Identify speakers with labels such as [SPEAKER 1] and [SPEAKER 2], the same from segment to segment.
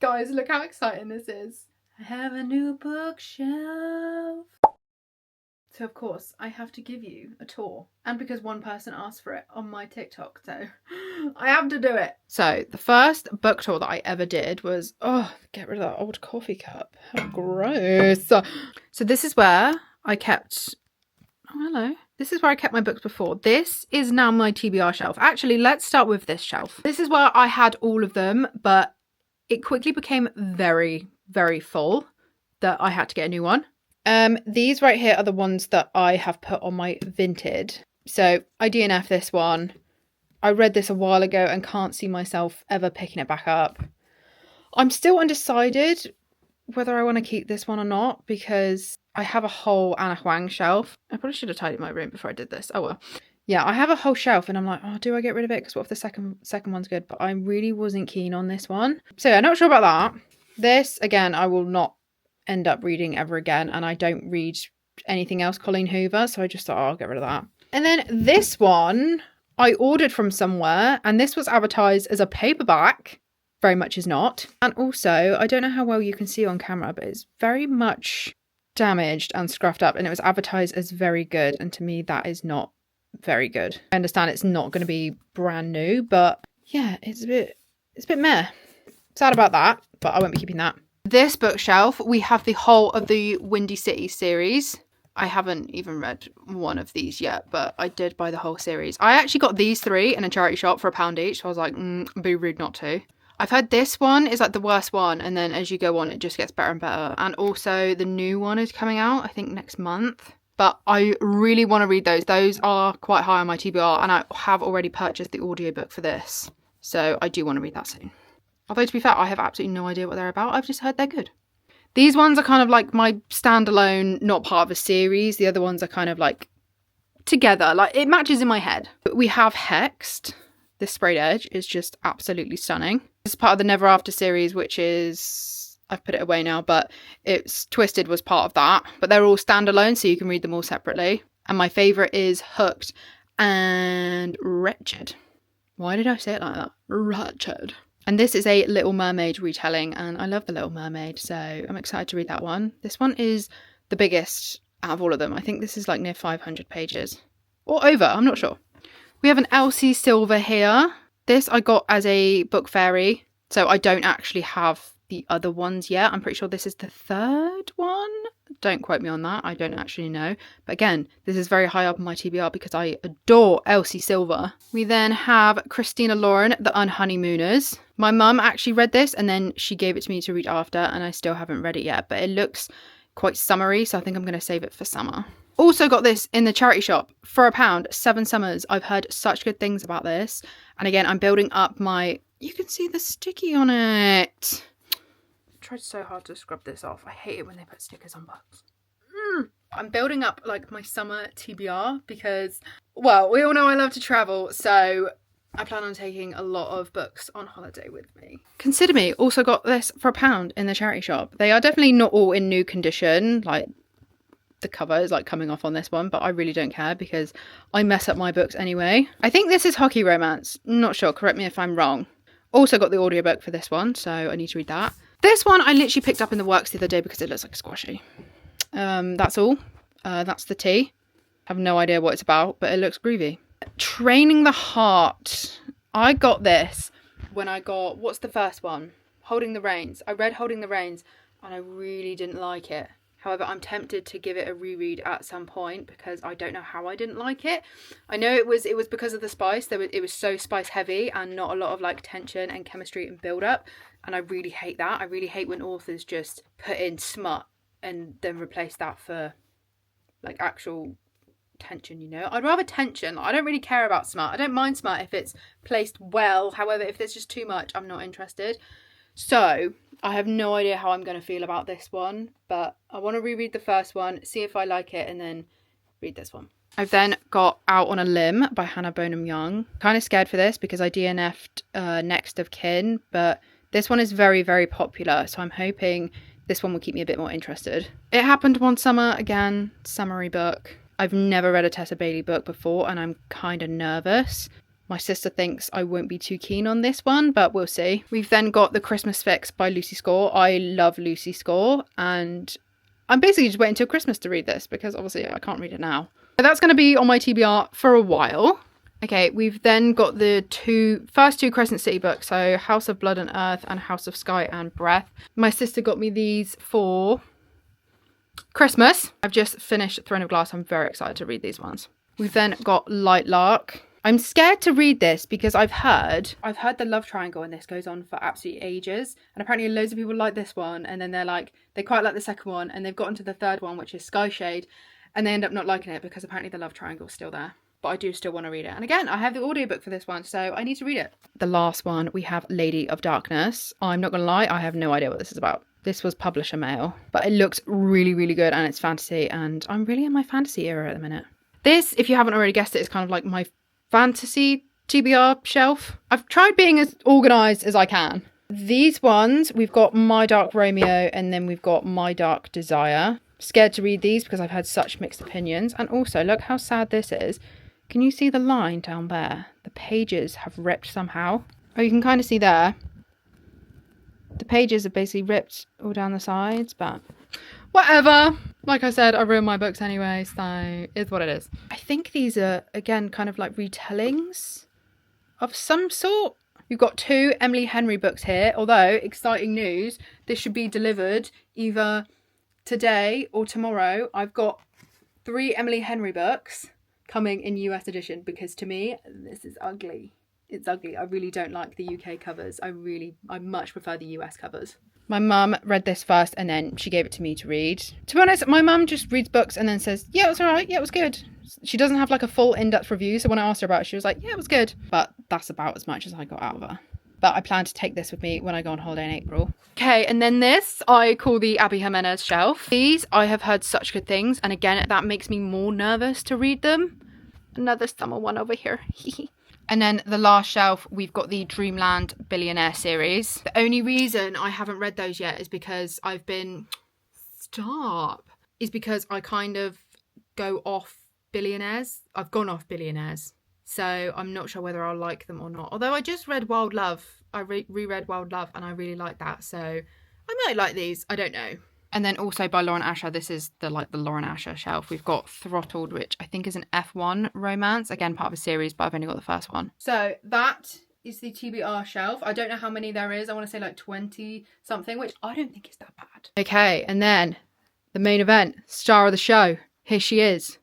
[SPEAKER 1] Guys, look how exciting this is. I have a new bookshelf. So of course I have to give you a tour, and because one person asked for it on my TikTok, so I have to do it. So the first book tour that I ever did was, oh, get rid of that old coffee cup, how gross. So this is where I kept, oh hello, this is where I kept my books before. This is now my TBR shelf. Actually, let's start with this shelf. This is where I had all of them, but it quickly became very, very full that I had to get a new one. These right here are the ones that I have put on my Vinted. So I DNF this one. I read this a while ago and can't see myself ever picking it back up. I'm still undecided whether I want to keep this one or not, because I have a whole Anna Huang shelf. I probably should have tidied my room before I did this. Oh well. Yeah, I have a whole shelf and I'm like, oh, do I get rid of it? Because what if the second one's good? But I really wasn't keen on this one. So yeah, not sure about that. This, again, I will not end up reading ever again. And I don't read anything else Colleen Hoover. So I just thought, oh, I'll get rid of that. And then this one I ordered from somewhere. And this was advertised as a paperback. Very much is not. And also, I don't know how well you can see on camera, but it's very much damaged and scruffed up. And it was advertised as very good. And to me, that is not very good. I understand it's not going to be brand new, but yeah, it's a bit meh. Sad about that, but I won't be keeping that. This bookshelf, we have the whole of the Windy City series. I haven't even read one of these yet, but I did buy the whole series. I actually got these 3 in a charity shop for £1 each, so I was like, be rude not to. I've heard this one is like the worst one, and then as you go on, it just gets better and better. And also the new one is coming out, I think next month. But I really want to read those. Those are quite high on my TBR, and I have already purchased the audiobook for this. So I do want to read that soon. Although, to be fair, I have absolutely no idea what they're about. I've just heard they're good. These ones are kind of like my standalone, not part of a series. The other ones are kind of like together. Like, it matches in my head. But we have Hexed. This sprayed edge is just absolutely stunning. This is part of the Never After series, which is... I've put it away now, but it's Twisted was part of that. But they're all standalone, so you can read them all separately. And my favourite is Hooked and Wretched. Why did I say it like that? Wretched. And this is a Little Mermaid retelling, and I love The Little Mermaid, so I'm excited to read that one. This one is the biggest out of all of them. I think this is like near 500 pages. Or over, I'm not sure. We have an Elsie Silver here. This I got as a book fairy, so I don't actually have the other ones yet. I'm pretty sure this is the 3rd one. Don't quote me on that. I don't actually know. But again, this is very high up on my TBR because I adore Elsie Silver. We then have Christina Lauren, The Unhoneymooners. My mum actually read this and then she gave it to me to read after, and I still haven't read it yet. But it looks quite summery, so I think I'm going to save it for summer. Also got this in the charity shop for £1, 7 Summers. I've heard such good things about this. And again, I'm building up my... You can see the sticky on it. Tried so hard to scrub this off. I hate it when they put stickers on books. I'm building up like my summer TBR because, well, we all know I love to travel, so I plan on taking a lot of books on holiday with me. Consider Me also got this for £1 in the charity shop. They are definitely not all in new condition, like the cover is like coming off on this one, but I really don't care because I mess up my books anyway. I think this is Hockey Romance. Not sure, correct me if I'm wrong. Also got the audiobook for this one, so I need to read that. This one I literally picked up in the works the other day because it looks like a squashy. That's all. That's the tea. Have no idea what it's about, but it looks groovy. Training the Heart. I got this when I got, what's the first one? Holding the Reins. I read Holding the Reins and I really didn't like it. However, I'm tempted to give it a reread at some point because I don't know how I didn't like it. I know it was because of the spice. It was so spice heavy and not a lot of like tension and chemistry and build up. And I really hate that. I really hate when authors just put in smut and then replace that for like actual tension, you know. I'd rather tension. I don't really care about smut. I don't mind smut if it's placed well. However, if there's just too much, I'm not interested. So I have no idea how I'm going to feel about this one, but I want to reread the first one, see if I like it, and then read this one. I've then got Out on a Limb by Hannah Bonham Young. Kind of scared for this because I DNF'd Next of Kin, but this one is very, very popular, so I'm hoping this one will keep me a bit more interested. It Happened One Summer, again, summary book. I've never read a Tessa Bailey book before, and I'm kind of nervous. My sister thinks I won't be too keen on this one, but we'll see. We've then got The Christmas Fix by Lucy Score. I love Lucy Score, and I'm basically just waiting till Christmas to read this because obviously I can't read it now. So that's going to be on my TBR for a while. Okay, we've then got the first two Crescent City books, so House of Blood and Earth and House of Sky and Breath. My sister got me these for Christmas. I've just finished Throne of Glass. I'm very excited to read these ones. We've then got Light Lark. I'm scared to read this because I've heard the love triangle in this goes on for absolutely ages, and apparently loads of people like this one, and then they quite like the second one, and they've gotten to the third one, which is Sky Shade, and they end up not liking it because apparently the love triangle is still there. But I do still want to read it. And again, I have the audiobook for this one, so I need to read it. The last one, we have Lady of Darkness. I'm not going to lie, I have no idea what this is about. This was publisher mail, but it looks really, really good, and it's fantasy, and I'm really in my fantasy era at the minute. This, if you haven't already guessed it, is kind of like my fantasy TBR shelf. I've tried being as organised as I can. These ones, we've got My Dark Romeo, and then we've got My Dark Desire. Scared to read these because I've had such mixed opinions. And also, look how sad this is. Can you see the line down there? The pages have ripped somehow. Oh, you can kind of see there. The pages are basically ripped all down the sides, but whatever. Like I said, I ruin my books anyway, so it's what it is. I think these are, again, kind of like retellings of some sort. We've got 2 Emily Henry books here, although, exciting news, this should be delivered either today or tomorrow. I've got 3 Emily Henry books coming in US edition because to me, this is ugly. It's ugly. I really don't like the UK covers. I much prefer the US covers. My mum read this first and then she gave it to me to read. To be honest, my mum just reads books and then says, yeah, it was all right. Yeah, it was good. She doesn't have like a full in-depth review. So when I asked her about it, she was like, yeah, it was good. But that's about as much as I got out of her. But I plan to take this with me when I go on holiday in April. Okay, and then this I call the Abby Jimenez shelf. These, I have heard such good things. And again, that makes me more nervous to read them. Another summer one over here. And then the last shelf, we've got the Dreamland Billionaire series. The only reason I haven't read those yet is because I kind of go off billionaires. I've gone off billionaires. So I'm not sure whether I'll like them or not. Although I just read Wild Love. I reread Wild Love and I really like that. So I might like these. I don't know. And then also by Lauren Asher, this is the Lauren Asher shelf. We've got Throttled, which I think is an F1 romance. Again, part of a series, but I've only got the first one. So that is the TBR shelf. I don't know how many there is. I want to say like 20 something, which I don't think is that bad. Okay, and then the main event, star of the show. Here she is.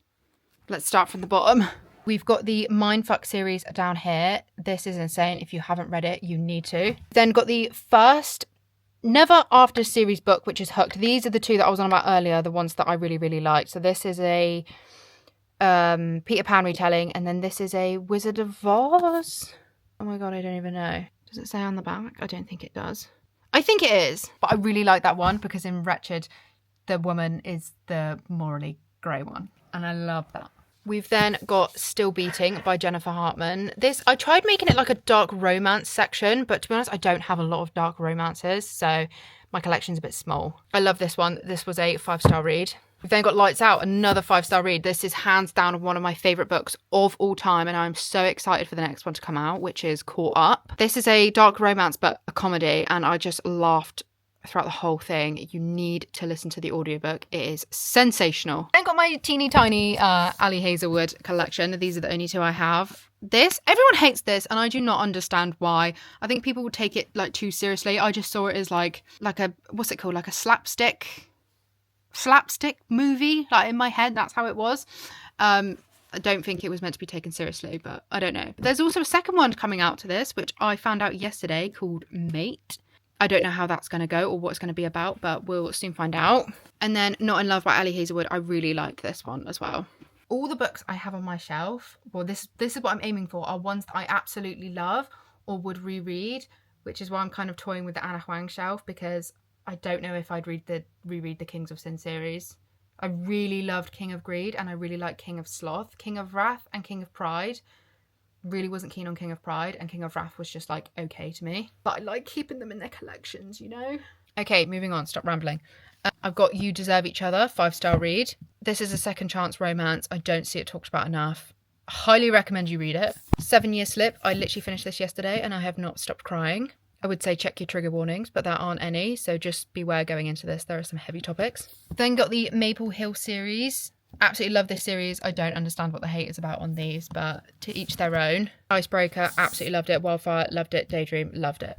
[SPEAKER 1] Let's start from the bottom. We've got the Mindfuck series down here. This is insane. If you haven't read it, you need to. Then got the first Never After series book, which is Hooked. These are the 2 that I was on about earlier, the ones that I really, really liked. So this is a Peter Pan retelling, and then this is a Wizard of Oz. Oh my god, I don't even know. Does it say on the back? I don't think it does. I think it is, but I really like that one because in Wretched, the woman is the morally grey one, and I love that. We've then got Still Beating by Jennifer Hartman. This, I tried making it like a dark romance section, but to be honest, I don't have a lot of dark romances, so my collection's a bit small. I love this one. This was a 5-star read. We've then got Lights Out, another 5-star read. This is hands down one of my favourite books of all time, and I'm so excited for the next one to come out, which is Caught Up. This is a dark romance, but a comedy, and I just laughed throughout the whole thing. You need to listen to the audiobook. It is sensational. Then got my teeny tiny Ali Hazelwood collection. These are the only 2 I have. Everyone hates this, and I do not understand why. I think people would take it like too seriously. I just saw it as like a, what's it called, like a slapstick movie. Like in my head, that's how it was. I don't think it was meant to be taken seriously, but I don't know. There's also a second one coming out to this, which I found out yesterday, called Mate. I don't know how that's going to go or what it's going to be about, but we'll soon find out. And then Not in Love by Ali Hazelwood. I really like this one as well. All the books I have on my shelf, well, this is what I'm aiming for, are ones that I absolutely love or would reread, which is why I'm kind of toying with the Anna Huang shelf, because I don't know if I'd reread the Kings of Sin series. I really loved King of Greed, and I really like King of Sloth. King of Wrath and King of Pride. Really wasn't keen on King of Pride, and King of Wrath was just like okay to me, but I like keeping them in their collections, you know. Okay, moving on, stop rambling. I've got You Deserve Each Other, 5-star read. This is a second chance romance. I don't see it talked about enough. Highly recommend you read it. 7 Year Slip. I literally finished this yesterday and I have not stopped crying. I would say check your trigger warnings, but there aren't any, so just beware going into this. There are some heavy topics. Then got the Maple Hill series. Absolutely love this series. I don't understand what the hate is about on these, but to each their own. Icebreaker, absolutely loved it. Wildfire, loved it. Daydream, loved it.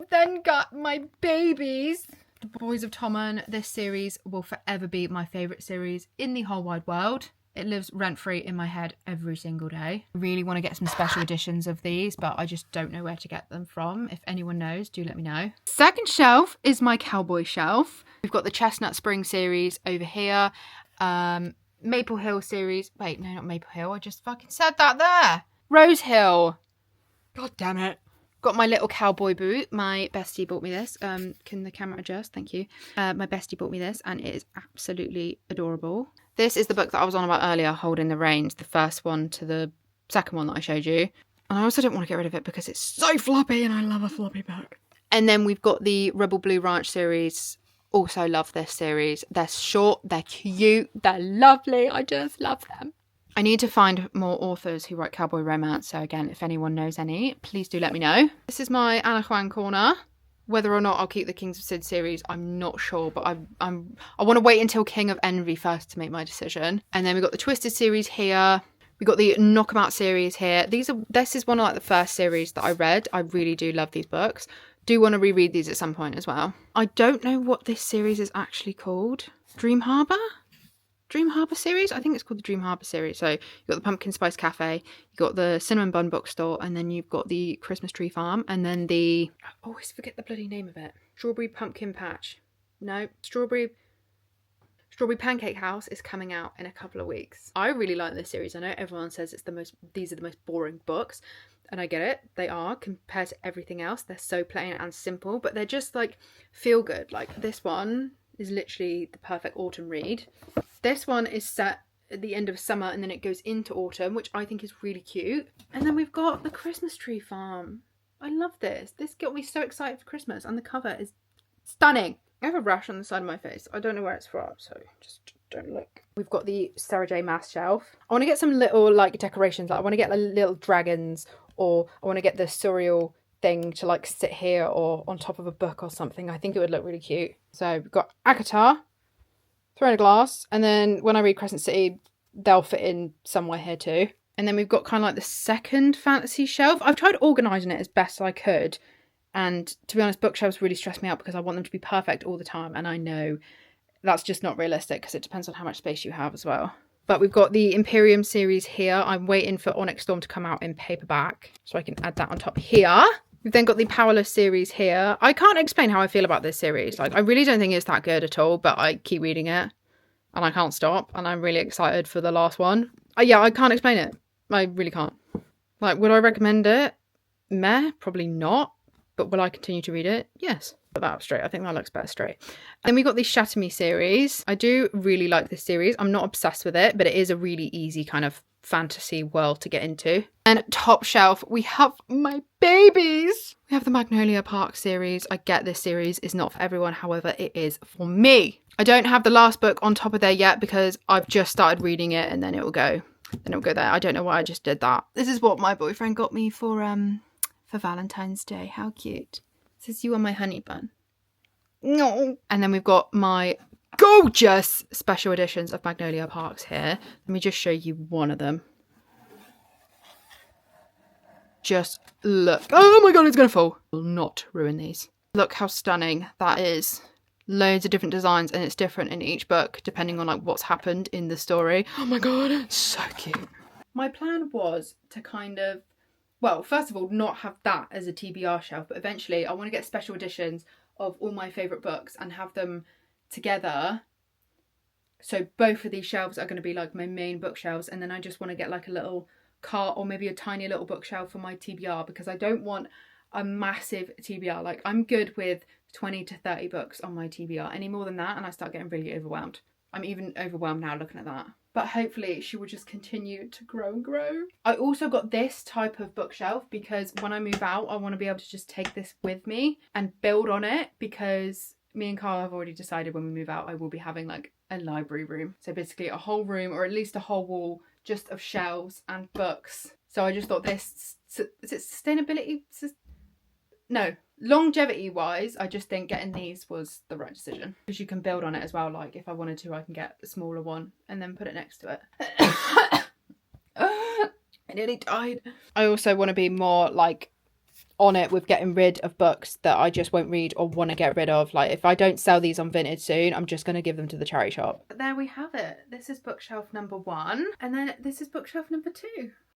[SPEAKER 1] Then got my babies. The Boys of Tommen. This series will forever be my favourite series in the whole wide world. It lives rent-free in my head every single day. I really want to get some special editions of these, but I just don't know where to get them from. If anyone knows, do let me know. Second shelf is my cowboy shelf. We've got the Chestnut Spring series over here. Maple Hill series. Wait, no, not Maple Hill. I just fucking said that there. Rose Hill. God damn it. Got my little cowboy boot. My bestie bought me this. Can the camera adjust? Thank you. My bestie bought me this and it is absolutely adorable. This is the book that I was on about earlier, Holding the Reins, the first one to the second one that I showed you. And I also don't want to get rid of it because it's so floppy and I love a floppy book. And then we've got the Rebel Blue Ranch series. Also love this series. They're short, they're cute, they're lovely. I just love them. I need to find more authors who write cowboy romance. So again, if anyone knows any, please do let me know. This is my Anna Juan corner. Whether or not I'll keep the Kings of Sid series, I'm not sure, but I want to wait until King of Envy first to make my decision. And then we've got the Twisted series here. We got the Knock 'em Out series here. This is one of like the first series that I read. I really do love these books. Do want to reread these at some point as well. I don't know what this series is actually called. Dream Harbour? Dream Harbour series? I think it's called the Dream Harbour series. So you've got the Pumpkin Spice Cafe, you've got the Cinnamon Bun Bookstore, and then you've got the Christmas Tree Farm, and then the... I always forget the bloody name of it. Strawberry Pumpkin Patch. No, Strawberry Pancake House is coming out in a couple of weeks. I really like this series. I know everyone says these are the most boring books, and I get it. They are compared to everything else. They're so plain and simple, but they're just like feel good. Like this one is literally the perfect autumn read. This one is set at the end of summer and then it goes into autumn, which I think is really cute. And then we've got the Christmas Tree Farm. I love this. This got me so excited for Christmas and the cover is stunning. I have a rash on the side of my face. I don't know where it's from, so just don't look. We've got the Sarah J Maas shelf. I want to get some little like decorations. Like I want to get like, little dragons, or I want to get the surreal thing to like sit here or on top of a book or something. I think it would look really cute. So we've got Akatar, Throne of Glass, and then when I read Crescent City, they'll fit in somewhere here too. And then we've got kind of like the second fantasy shelf. I've tried organising it as best I could. And to be honest, bookshelves really stress me out because I want them to be perfect all the time. And I know that's just not realistic because it depends on how much space you have as well. But we've got the Imperium series here. I'm waiting for Onyx Storm to come out in paperback so I can add that on top here. We've then got the Powerless series here. I can't explain how I feel about this series. Like, I really don't think it's that good at all, but I keep reading it and I can't stop. And I'm really excited for the last one. Yeah, I can't explain it. I really can't. Like, would I recommend it? Meh, probably not. But will I continue to read it? Yes. Put that up straight. I think that looks better straight. Then we got the Shatter Me series. I do really like this series. I'm not obsessed with it, but it is a really easy kind of fantasy world to get into. And top shelf, we have my babies. We have the Magnolia Park series. I get this series is not for everyone. However, it is for me. I don't have the last book on top of there yet because I've just started reading it and then it will go. Then it'll go there. I don't know why I just did that. This is what my boyfriend got me for Valentine's Day. How cute. It says you are my honey bun. No. And then we've got my gorgeous special editions of Magnolia Parks here. Let me just show you one of them. Just look. Oh my god, it's gonna fall. Will not ruin these. Look how stunning that is. Loads of different designs and it's different in each book depending on like what's happened in the story. Oh my god, it's so cute. My plan was to kind of, well, first of all, not have that as a TBR shelf, but eventually I want to get special editions of all my favourite books and have them together. So both of these shelves are going to be like my main bookshelves, and then I just want to get like a little cart or maybe a tiny little bookshelf for my TBR because I don't want a massive TBR. Like I'm good with 20 to 30 books on my TBR. Any more than that and I start getting really overwhelmed. I'm even overwhelmed now looking at that. But hopefully she will just continue to grow and grow. I also got this type of bookshelf because when I move out, I want to be able to just take this with me and build on it, because me and Carl have already decided when we move out, I will be having like a library room. So basically a whole room or at least a whole wall just of shelves and books. So I just thought this, is it sustainability? No, longevity wise, I just think getting these was the right decision, because you can build on it as well. Like if I wanted to, I can get a smaller one and then put it next to it. I nearly died. I also want to be more like on it with getting rid of books that I just won't read or want to get rid of. Like if I don't sell these on Vinted soon, I'm just going to give them to the charity shop. But there we have it. This is bookshelf number 1, and then this is bookshelf number 2.